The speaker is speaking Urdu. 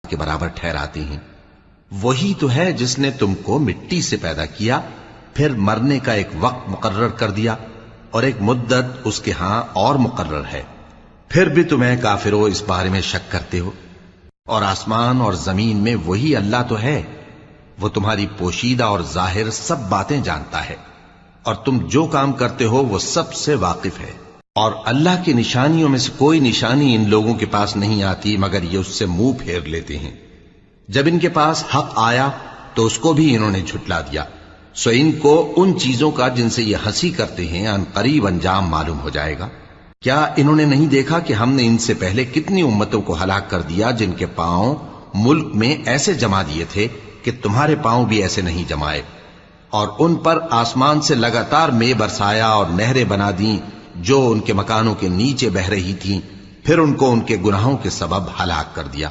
کے برابر ٹھہراتے ہیں۔ وہی تو ہے جس نے تم کو مٹی سے پیدا کیا، پھر مرنے کا ایک وقت مقرر کر دیا اور ایک مدت اس کے ہاں اور مقرر ہے، پھر بھی تمہیں کافروں اس بارے میں شک کرتے ہو۔ اور آسمان اور زمین میں وہی اللہ تو ہے، وہ تمہاری پوشیدہ اور ظاہر سب باتیں جانتا ہے، اور تم جو کام کرتے ہو وہ سب سے واقف ہے۔ اور اللہ کی نشانیوں میں سے کوئی نشانی ان لوگوں کے پاس نہیں آتی مگر یہ اس سے منہ پھیر لیتے ہیں۔ جب ان کے پاس حق آیا تو اس کو بھی انہوں نے جھٹلا دیا، سو ان کو ان چیزوں کا جن سے یہ ہنسی کرتے ہیں ان قریب انجام معلوم ہو جائے گا۔ کیا انہوں نے نہیں دیکھا کہ ہم نے ان سے پہلے کتنی امتوں کو ہلاک کر دیا جن کے پاؤں ملک میں ایسے جما دیے تھے کہ تمہارے پاؤں بھی ایسے نہیں جمائے، اور ان پر آسمان سے لگاتار مے برسایا اور نہریں بنا دیں جو ان کے مکانوں کے نیچے بہ رہی تھیں، پھر ان کو ان کے گناہوں کے سبب ہلاک کر دیا۔